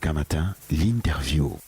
Africa Matin, l'interview.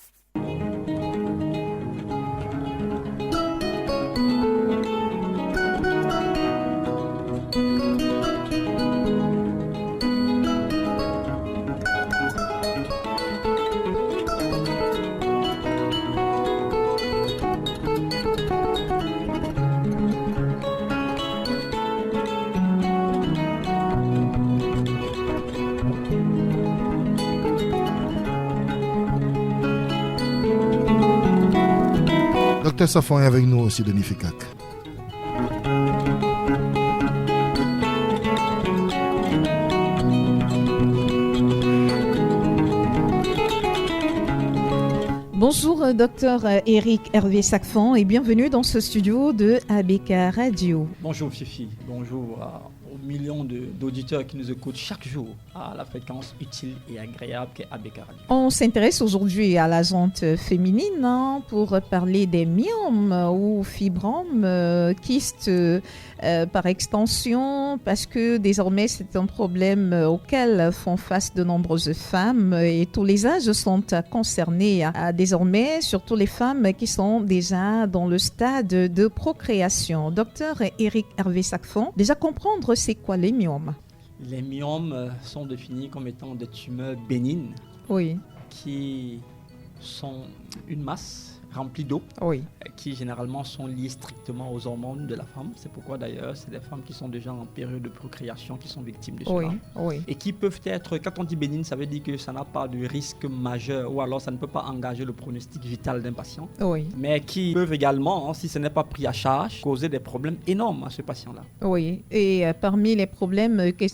Docteur Safon est avec nous aussi, Denis Fikak. Bonjour, docteur Eric Hervé Sacfon et bienvenue dans ce studio de ABK Radio. Bonjour Fifi, bonjour aux millions d'auditeurs qui nous écoutent chaque jour à la fréquence utile et agréable qu'est ABK Radio. On s'intéresse aujourd'hui à la jante féminine pour parler des myomes ou fibromes, kystes par extension, parce que désormais c'est un problème auquel font face de nombreuses femmes et tous les âges sont concernés désormais, surtout les femmes qui sont déjà dans le stade de procréation. Docteur Eric Hervé Sacfon, déjà comprendre c'est quoi les myomes? Les myomes sont définis comme étant des tumeurs bénignes qui sont une masse remplie d'eau qui généralement sont liées strictement aux hormones de la femme. C'est pourquoi d'ailleurs c'est des femmes qui sont déjà en période de procréation qui sont victimes de cela. Et qui peuvent être, quand on dit bénigne, ça veut dire que ça n'a pas de risque majeur ou alors ça ne peut pas engager le pronostic vital d'un patient. Mais qui peuvent également, si ce n'est pas pris à charge, causer des problèmes énormes à ce patient-là. Et parmi les problèmes qui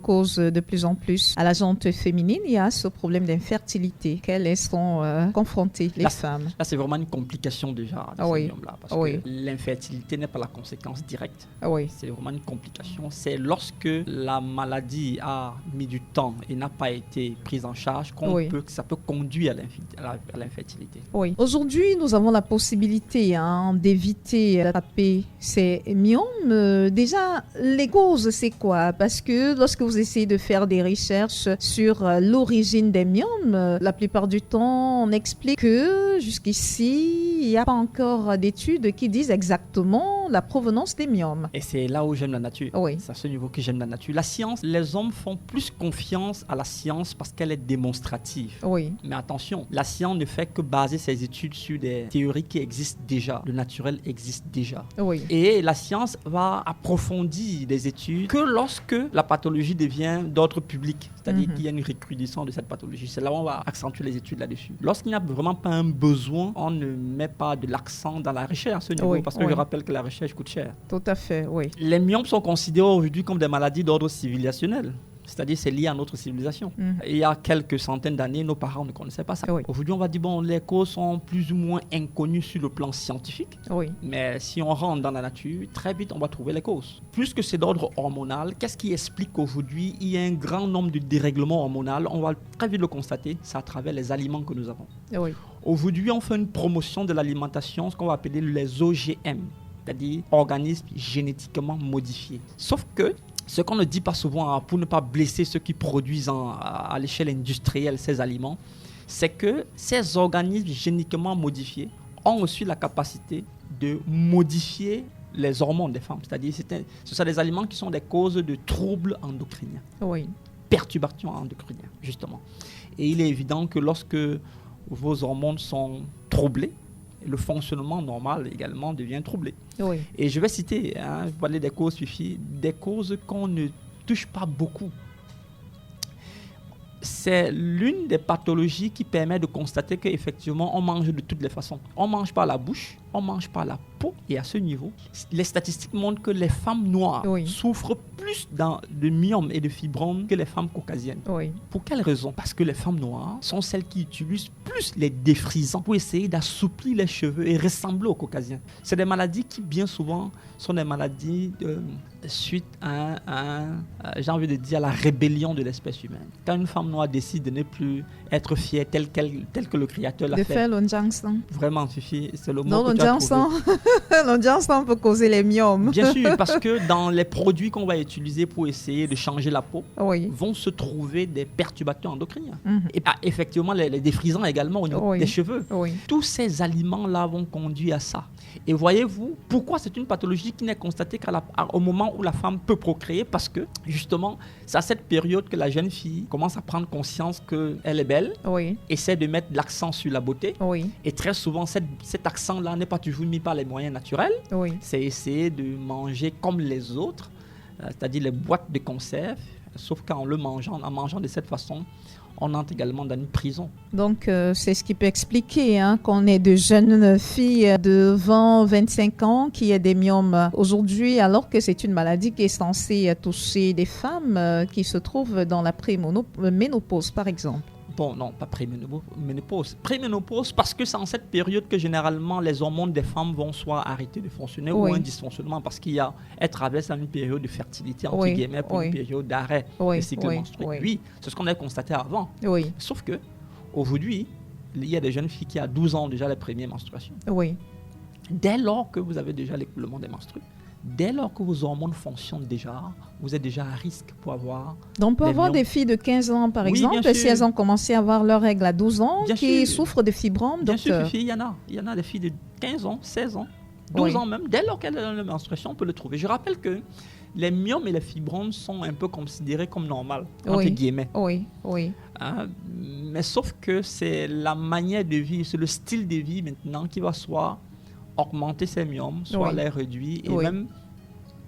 causent de plus en plus à la jante féminine, il y a ce problème d'infertilité qu'elles sont confrontées, les femmes. Là, c'est vraiment une complication déjà de ces myomes-là, parce que l'infertilité n'est pas la conséquence directe. C'est vraiment une complication. C'est lorsque la maladie a mis du temps et n'a pas été prise en charge que ça peut conduire à l'infertilité. Aujourd'hui, nous avons la possibilité d'éviter d'attraper ces myomes. Déjà, les causes, c'est quoi? Parce que lorsque vous essayez de faire des recherches sur l'origine des myomes, la plupart du temps, on explique que jusqu'ici, il n'y a pas encore d'études qui disent exactement la provenance des myomes. Et c'est là où j'aime la nature. C'est à ce niveau que j'aime la nature. La science, les hommes font plus confiance à la science parce qu'elle est démonstrative. Mais attention, la science ne fait que baser ses études sur des théories qui existent déjà. Le naturel existe déjà. Et la science va approfondir des études que lorsque la pathologie devient d'ordre public. C'est-à-dire qu'il y a une recrudescence de cette pathologie. C'est là où on va accentuer les études là-dessus. Lorsqu'il n'y a vraiment pas un besoin, on ne met pas de l'accent dans la recherche à ce niveau, parce que je rappelle que la recherche coûte cher. Tout à fait, Les myomes sont considérés aujourd'hui comme des maladies d'ordre civilisationnel. C'est-à-dire c'est lié à notre civilisation. Il y a quelques centaines d'années, nos parents ne connaissaient pas ça. Aujourd'hui, on va dire, les causes sont plus ou moins inconnues sur le plan scientifique. Mais si on rentre dans la nature, très vite, on va trouver les causes. Plus que c'est d'ordre hormonal, qu'est-ce qui explique qu'aujourd'hui, il y a un grand nombre de dérèglements hormonaux? On va très vite le constater, c'est à travers les aliments que nous avons. Aujourd'hui, on fait une promotion de l'alimentation, ce qu'on va appeler les OGM, c'est-à-dire organismes génétiquement modifiés. Sauf que ce qu'on ne dit pas souvent pour ne pas blesser ceux qui produisent à l'échelle industrielle ces aliments, c'est que ces organismes génétiquement modifiés ont aussi la capacité de modifier les hormones des femmes. C'est-à-dire ce sont des aliments qui sont des causes de troubles endocriniens, perturbations endocriniennes, justement. Et il est évident que lorsque vos hormones sont troublées, le fonctionnement normal également devient troublé. Et je vais citer, je vais parler des causes, Fifi, des causes qu'on ne touche pas beaucoup. C'est l'une des pathologies qui permet de constater qu'effectivement, on mange de toutes les façons. On mange par la bouche, on mange par la peau. Et à ce niveau, les statistiques montrent que les femmes noires souffrent plus de myomes et de fibromes que les femmes caucasiennes. Pour quelle raison? Parce que les femmes noires sont celles qui utilisent plus les défrisants pour essayer d'assouplir les cheveux et ressembler aux caucasiens. C'est des maladies qui, bien souvent, sont des maladies suite à j'ai envie de dire, la rébellion de l'espèce humaine. Quand une femme noire décide de ne plus être fier tel que le créateur l'a de fait. faire l'onjiansang. Vraiment, Fifi, c'est le mot Non, que tu as trouvé. l'onjiansang peut causer les myomes. Bien sûr, parce que dans les produits qu'on va utiliser pour essayer de changer la peau, vont se trouver des perturbateurs endocriniens. Et effectivement, les défrisants également au niveau des cheveux. Tous ces aliments-là vont conduire à ça. Et voyez-vous, pourquoi c'est une pathologie qui n'est constatée qu'au moment où la femme peut procréer? Parce que, justement, c'est à cette période que la jeune fille commence à prendre conscience qu'elle est belle, essaie de mettre l'accent sur la beauté. Et très souvent, cet accent-là n'est pas toujours mis par les moyens naturels. C'est essayer de manger comme les autres, c'est-à-dire les boîtes de conserve, sauf qu'en mangeant de cette façon, on entre également dans une prison. Donc, c'est ce qui peut expliquer qu'on ait de jeunes filles de 20-25 ans qui aient des myomes aujourd'hui, alors que c'est une maladie qui est censée toucher des femmes qui se trouvent dans la préménopause, par exemple. Bon, non, pas préménopause. Préménopause parce que c'est en cette période que généralement les hormones des femmes vont soit arrêter de fonctionner ou un dysfonctionnement parce qu'elles traversent une période de fertilité, entre guillemets, pour une période d'arrêt du cycle menstruel. Oui, c'est ce qu'on a constaté avant. Sauf que aujourd'hui, il y a des jeunes filles qui ont 12 ans déjà les premières menstruations. Dès lors que vous avez déjà l'écoulement des menstrues, dès lors que vos hormones fonctionnent déjà, vous êtes déjà à risque pour avoir... Donc, on peut avoir des filles de 15 ans, par exemple, si elles ont commencé à avoir leurs règles à 12 ans, qui souffrent de fibromes, Bien sûr, il y en a. Il y en a des filles de 15 ans, 16 ans, 12 ans même. Dès lors qu'elles ont la menstruation, on peut le trouver. Je rappelle que les myomes et les fibromes sont un peu considérés comme normales, entre guillemets. Mais sauf que c'est la manière de vie, c'est le style de vie maintenant qui va soit augmenter ces myomes, soit les réduire et même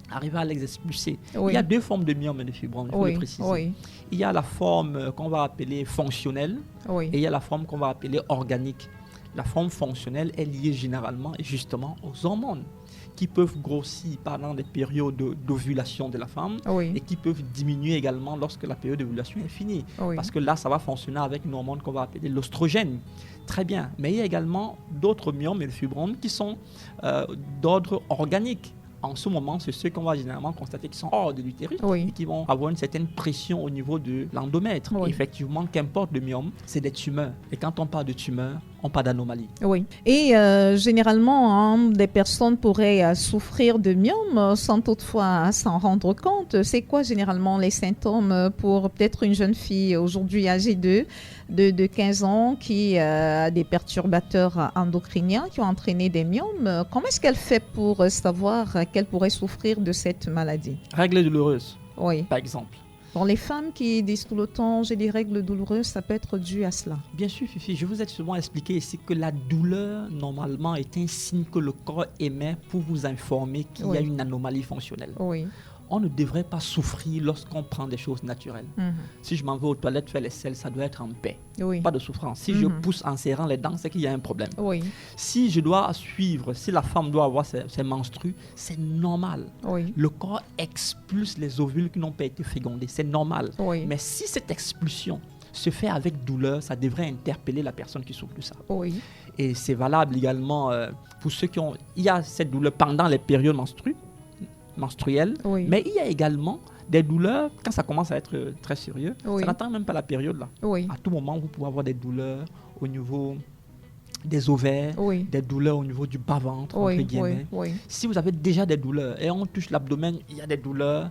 arriver à les expulser. Il y a deux formes de myomes et de fibromes, il faut le préciser. Il y a la forme qu'on va appeler fonctionnelle et il y a la forme qu'on va appeler organique. La forme fonctionnelle est liée généralement justement aux hormones qui peuvent grossir pendant des périodes d'ovulation de la femme et qui peuvent diminuer également lorsque la période d'ovulation est finie. Parce que là, ça va fonctionner avec une hormone qu'on va appeler l'oestrogène. Très bien. Mais il y a également d'autres myomes et fibromes qui sont d'ordre organique. En ce moment, c'est ceux qu'on va généralement constater qui sont hors de l'utérus et qui vont avoir une certaine pression au niveau de l'endomètre. Effectivement, qu'importe le myome, c'est des tumeurs. Et quand on parle de tumeurs, on parle d'anomalie. Et généralement, des personnes pourraient souffrir de myome sans toutefois s'en rendre compte. C'est quoi généralement les symptômes pour peut-être une jeune fille aujourd'hui âgée de 15 ans qui a des perturbateurs endocriniens qui ont entraîné des myomes? Comment est-ce qu'elle fait pour savoir qu'elle pourrait souffrir de cette maladie? Règles douloureuses, par exemple. Pour les femmes qui disent tout le temps j'ai des règles douloureuses, ça peut être dû à cela. Bien sûr, Fifi, je vous ai souvent expliqué ici que la douleur, normalement, est un signe que le corps émet pour vous informer qu'il y a une anomalie fonctionnelle. On ne devrait pas souffrir lorsqu'on prend des choses naturelles. Si je m'en vais aux toilettes faire les selles, ça doit être en paix. Pas de souffrance. Si je pousse en serrant les dents, c'est qu'il y a un problème. Si je dois suivre, si la femme doit avoir ses menstrues, c'est normal. Le corps expulse les ovules qui n'ont pas été fécondés. C'est normal. Mais si cette expulsion se fait avec douleur, ça devrait interpeller la personne qui souffre de ça. Et c'est valable également pour ceux qui ont... Il y a cette douleur pendant les périodes menstruelles, mais il y a également des douleurs, quand ça commence à être très sérieux, ça n'attend même pas la période là. À tout moment, vous pouvez avoir des douleurs au niveau des ovaires, des douleurs au niveau du bas-ventre, entre guillemets. Si vous avez déjà des douleurs et on touche l'abdomen, il y a des douleurs,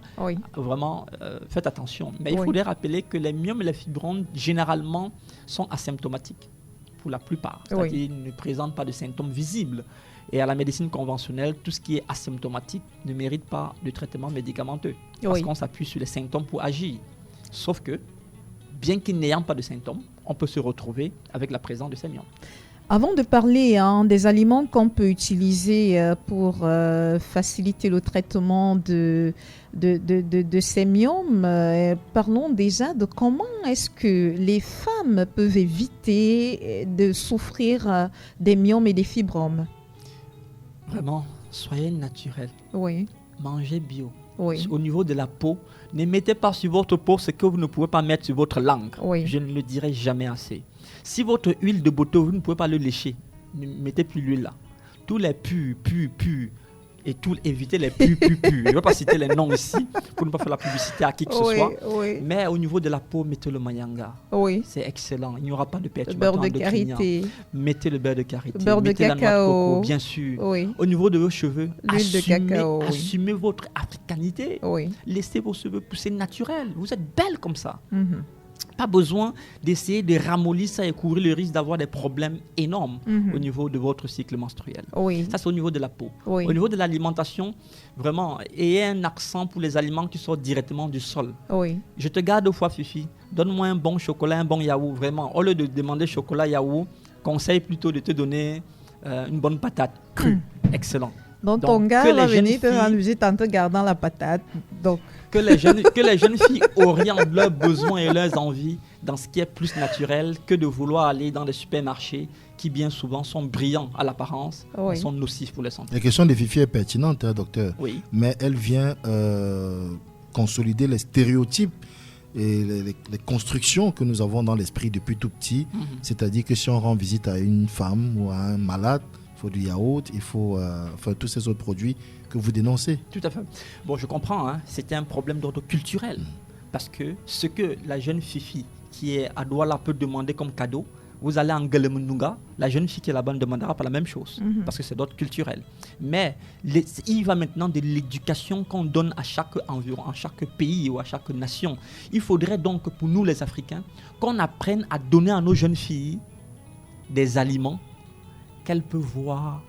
vraiment, faites attention. Mais il faudrait rappeler que les myomes et les fibromes, généralement, sont asymptomatiques pour la plupart. C'est-à-dire qu'ils ne présentent pas de symptômes visibles. Et à la médecine conventionnelle, tout ce qui est asymptomatique ne mérite pas de traitement médicamenteux. Parce qu'on s'appuie sur les symptômes pour agir. Sauf que, bien qu'ils n'ayant pas de symptômes, on peut se retrouver avec la présence de ces myomes. Avant de parler des aliments qu'on peut utiliser pour faciliter le traitement de ces myomes, parlons déjà de comment est-ce que les femmes peuvent éviter de souffrir des myomes et des fibromes. Vraiment, soyez naturel. Mangez bio. Au niveau de la peau, ne mettez pas sur votre peau ce que vous ne pouvez pas mettre sur votre langue. Je ne le dirai jamais assez. Si votre huile de beauté, vous ne pouvez pas le lécher, ne mettez plus l'huile là. Tous les pus, et tout, éviter les plus. Je ne vais pas citer les noms ici pour ne pas faire la publicité à qui que ce soit. Mais au niveau de la peau, mettez le mayanga. C'est excellent. Il n'y aura pas de perturbation endocrinien. Mettez le beurre de karité. Mettez la noix de coco, bien sûr. Au niveau de vos cheveux, assumez votre africanité. Laissez vos cheveux pousser naturels. Vous êtes belle comme ça. Pas besoin d'essayer de ramollir ça et courir le risque d'avoir des problèmes énormes au niveau de votre cycle menstruel. Ça, c'est au niveau de la peau. Au niveau de l'alimentation, vraiment, ayez un accent pour les aliments qui sortent directement du sol. Je te garde 2 fois, Fifi. Donne-moi un bon chocolat, un bon yaourt. Vraiment, au lieu de demander chocolat, yaourt, conseille plutôt de te donner une bonne patate crue. Excellent. Donc ton gars va venir te rendre visite en te gardant la patate. Donc. Que les jeunes filles orientent leurs besoins et leurs envies dans ce qui est plus naturel que de vouloir aller dans des supermarchés qui bien souvent sont brillants à l'apparence et sont nocifs pour la santé. La question de Fifi est pertinente, docteur. Mais elle vient consolider les stéréotypes et les constructions que nous avons dans l'esprit depuis tout petit. C'est-à-dire que si on rend visite à une femme ou à un malade, il faut du yaourt, il faut tous ces autres produits que vous dénoncez. Tout à fait. Bon, je comprends, c'était un problème d'ordre culturel. Parce que ce que la jeune Fifi qui est à Douala peut demander comme cadeau, vous allez en Guelemununga, la jeune fille qui est là-bas ne demandera pas la même chose. Parce que c'est d'ordre culturel. Mais il va maintenant de l'éducation qu'on donne à chaque environ, à chaque pays ou à chaque nation. Il faudrait donc pour nous les Africains qu'on apprenne à donner à nos jeunes filles des aliments qu'elles peuvent voir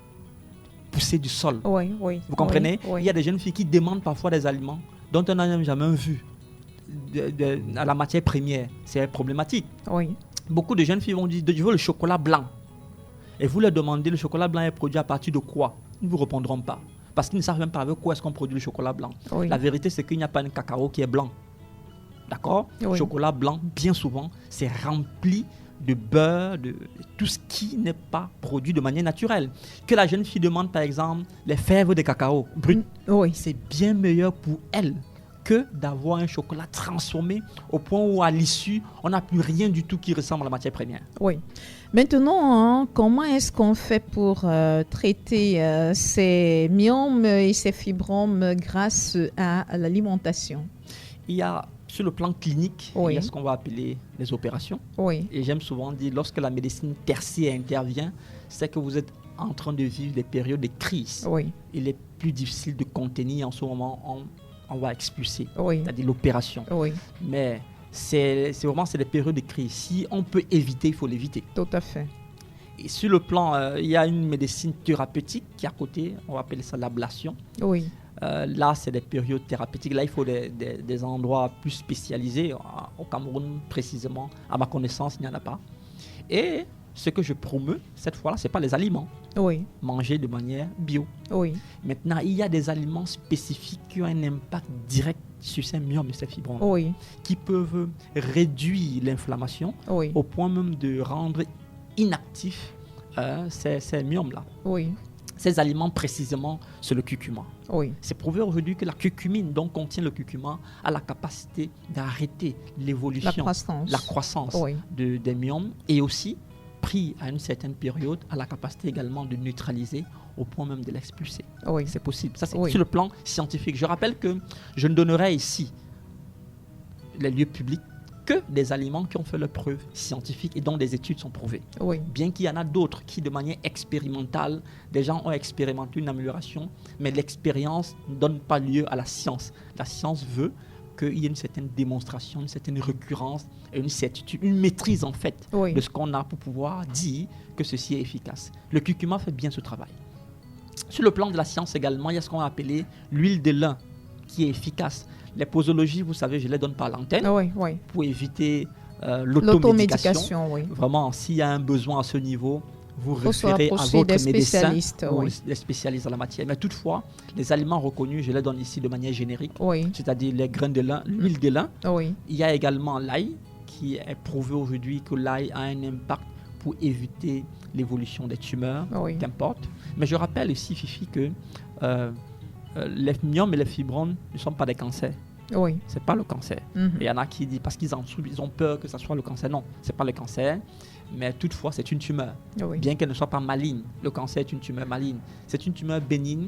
pousser du sol. Vous comprenez? Il y a des jeunes filles qui demandent parfois des aliments dont on n'a même jamais vu à la matière première. C'est problématique. Beaucoup de jeunes filles vont dire je veux le chocolat blanc. Et vous leur demandez le chocolat blanc est produit à partir de quoi? Ils ne vous répondront pas. Parce qu'ils ne savent même pas avec quoi est-ce qu'on produit le chocolat blanc. La vérité, c'est qu'il n'y a pas un cacao qui est blanc. D'accord? Le chocolat blanc, bien souvent, c'est rempli de beurre, de tout ce qui n'est pas produit de manière naturelle. Que la jeune fille demande par exemple les fèves de cacao brut, c'est bien meilleur pour elle que d'avoir un chocolat transformé au point où à l'issue, on n'a plus rien du tout qui ressemble à la matière première. Maintenant, comment est-ce qu'on fait pour traiter ces myomes et ces fibromes grâce à l'alimentation? Il y a sur le plan clinique, il y a ce qu'on va appeler les opérations. Et j'aime souvent dire, lorsque la médecine tertiaire intervient, c'est que vous êtes en train de vivre des périodes de crise. Il est plus difficile de contenir en ce moment, on va expulser, c'est-à-dire l'opération. Mais c'est des périodes de crise. Si on peut éviter, il faut l'éviter. Tout à fait. Et sur le plan, il y a une médecine thérapeutique qui est à côté, on va appeler ça l'ablation. Là, c'est des périodes thérapeutiques. Là, il faut des endroits plus spécialisés. Au Cameroun, précisément, à ma connaissance, il n'y en a pas. Et ce que je promeus, cette fois-là, ce n'est pas les aliments. Manger de manière bio. Maintenant, il y a des aliments spécifiques qui ont un impact direct sur ces myomes et ces fibromes, qui peuvent réduire l'inflammation au point même de rendre inactifs ces myomes-là. Ces aliments, précisément, c'est le curcuma. C'est prouvé aujourd'hui que la curcumine, dont contient le curcuma, a la capacité d'arrêter l'évolution, la croissance des myomes, et aussi, pris à une certaine période, a la capacité également de neutraliser au point même de l'expulser. C'est possible. Ça, c'est sur le plan scientifique. Je rappelle que je ne donnerai ici les lieux publics que des aliments qui ont fait leurs preuves scientifiques et dont des études sont prouvées. Bien qu'il y en a d'autres qui, de manière expérimentale, des gens ont expérimenté une amélioration, mais l'expérience ne donne pas lieu à la science. La science veut qu'il y ait une certaine démonstration, une certaine récurrence et une certitude, une maîtrise en fait de ce qu'on a pour pouvoir dire que ceci est efficace. Le curcuma fait bien ce travail. Sur le plan de la science également, il y a ce qu'on a appelé l'huile de lin qui est efficace. Les posologies, vous savez, je les donne par l'antenne pour éviter l'automédication. Vraiment, s'il y a un besoin à ce niveau, vous référez à votre médecin ou les spécialistes en la matière. Mais toutefois, les aliments reconnus, je les donne ici de manière générique, c'est-à-dire les grains de lin, l'huile de lin. Il y a également l'ail, qui est prouvé aujourd'hui que l'ail a un impact pour éviter l'évolution des tumeurs, qu'importe. Mais je rappelle ici, Fifi, que les myomes et les fibromes ne sont pas des cancers. C'est pas le cancer. Il y en a qui disent, parce qu'ils ont peur que ce soit le cancer. Non, c'est pas le cancer, mais toutefois c'est une tumeur. Bien qu'elle ne soit pas maligne, le cancer est une tumeur maligne. C'est une tumeur bénigne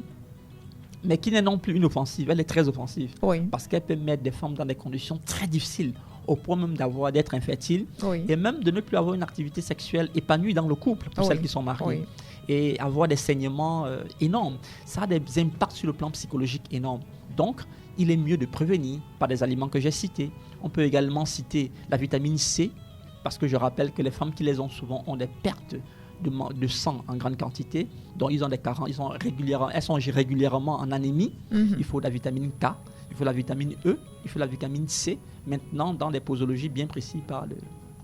mais qui n'est non plus inoffensive, elle est très offensive. Oui. Parce qu'elle peut mettre des femmes dans des conditions très difficiles, au point même d'être infertile, et même de ne plus avoir une activité sexuelle épanouie dans le couple, pour celles qui sont mariées. Et avoir des saignements énormes. Ça a des impacts sur le plan psychologique énormes. Donc, il est mieux de prévenir par des aliments que j'ai cités. On peut également citer la vitamine C, parce que je rappelle que les femmes qui les ont souvent ont des pertes de sang en grande quantité, donc ils ont des carences, elles sont régulièrement en anémie. Il faut de la vitamine K, il faut la vitamine E, il faut la vitamine C, maintenant dans des posologies bien précises par le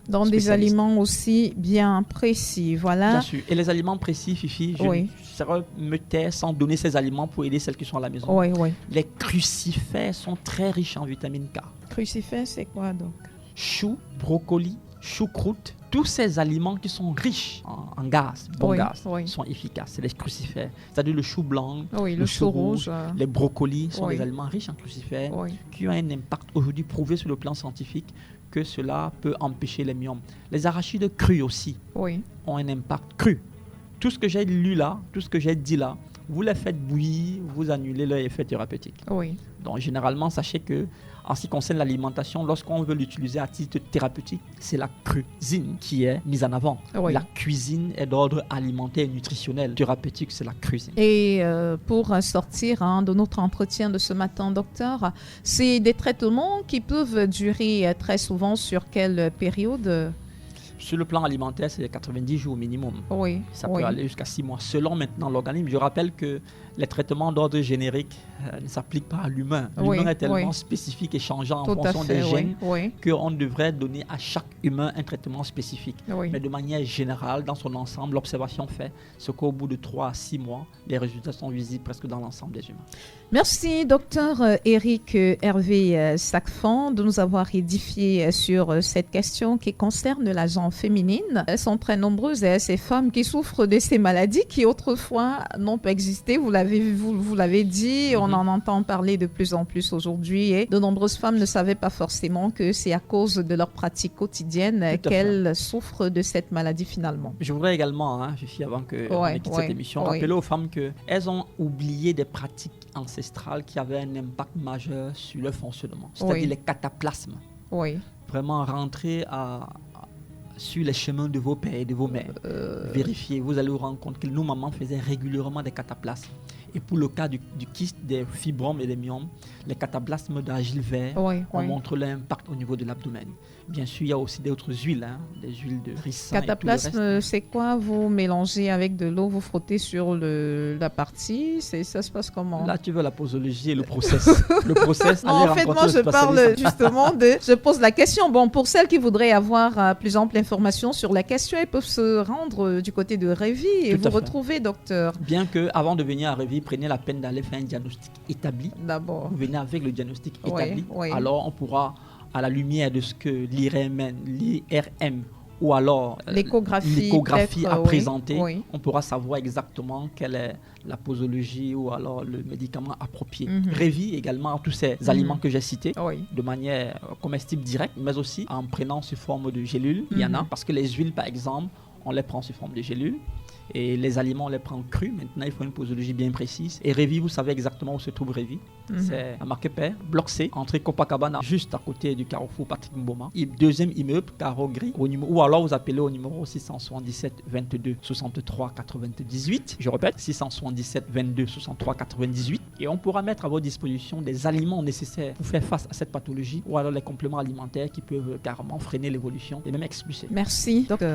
dans des aliments aussi bien précis, voilà. Bien sûr. Et les aliments précis, Fifi, je me tais sans donner ces aliments pour aider celles qui sont à la maison. Les crucifères sont très riches en vitamine K. Crucifères, c'est quoi donc? Choux, brocoli, choucroute, tous ces aliments qui sont riches en gaz, gaz, sont efficaces. C'est les crucifères. C'est-à-dire le chou blanc, le chou rouge, les brocolis sont des aliments riches en crucifères qui ont un impact aujourd'hui prouvé sur le plan scientifique que cela peut empêcher les myomes. Les arachides crus aussi ont un impact cru. Tout ce que j'ai lu là, tout ce que j'ai dit là, vous les faites bouillir, vous annulez leur effet thérapeutique. Donc généralement, sachez que en ce qui concerne l'alimentation, lorsqu'on veut l'utiliser à titre thérapeutique, c'est la cuisine qui est mise en avant. La cuisine est d'ordre alimentaire et nutritionnel. Thérapeutique, c'est la cuisine. Et pour sortir de notre entretien de ce matin, docteur, c'est des traitements qui peuvent durer très souvent sur quelle période? Sur le plan alimentaire, c'est 90 jours minimum. Ça peut aller jusqu'à 6 mois, selon maintenant l'organisme. Je rappelle que les traitements d'ordre générique ne s'appliquent pas à l'humain. L'humain est tellement spécifique et changeant en fonction des gènes qu'on devrait donner à chaque humain un traitement spécifique. Mais de manière générale, dans son ensemble, l'observation fait ce qu'au bout de 3 à 6 mois, les résultats sont visibles presque dans l'ensemble des humains. Merci, docteur Éric Hervé Sacfan, de nous avoir édifié sur cette question qui concerne la gente féminine. Elles sont très nombreuses, ces femmes qui souffrent de ces maladies qui autrefois n'ont pas existé. Vous l'avez dit, on en entend parler de plus en plus aujourd'hui et de nombreuses femmes ne savaient pas forcément que c'est à cause de leur pratique quotidienne qu'elles souffrent de cette maladie finalement. Je voudrais également, Fifi, avant qu'on quitte cette émission, rappeler aux femmes qu'elles ont oublié des pratiques ancestrales qui avaient un impact majeur sur leur fonctionnement, c'est-à-dire les cataplasmes. Vraiment rentrer sur les chemins de vos pères et de vos mères. Vérifiez, vous allez vous rendre compte que nos mamans faisaient régulièrement des cataplasmes. Et pour le cas du kyste, des fibromes et des myomes, les cataplasmes d'argile vert, on montre l'impact au niveau de l'abdomen. Bien sûr, il y a aussi d'autres huiles, des huiles de ricin. Cataplasme, c'est quoi? Vous mélangez avec de l'eau, vous frottez sur la partie, ça se passe comment? Là, tu veux la posologie et le process. Le process. Non, en fait, moi, je parle justement je pose la question. Bon, pour celles qui voudraient avoir plus ample information sur la question, elles peuvent se rendre du côté de Révi et vous retrouver, docteur. Bien que, avant de venir à Révi, prenez la peine d'aller faire un diagnostic établi. D'abord. Vous venez avec le diagnostic établi. Alors, on pourra, à la lumière de ce que l'IRM ou alors l'échographie a présenté, on pourra savoir exactement quelle est la posologie ou alors le médicament approprié. Révi également tous ces aliments que j'ai cités de manière comestible directe, mais aussi en prenant sous forme de gélules. Il y en a, parce que les huiles, par exemple, on les prend sous forme de gélules. Et les aliments, on les prend crus. Maintenant, il faut une posologie bien précise. Et Révi, vous savez exactement où se trouve Révi. C'est à Marquepère, bloc C, entrée Copacabana, juste à côté du carrefour Patrick Mboma. Deuxième immeuble, carreau gris. Ou alors, vous appelez au numéro 677 22 63 98. Je répète, 677 22 63 98. Et on pourra mettre à votre disposition des aliments nécessaires pour faire face à cette pathologie. Ou alors les compléments alimentaires qui peuvent carrément freiner l'évolution et même expulser. Merci, docteur.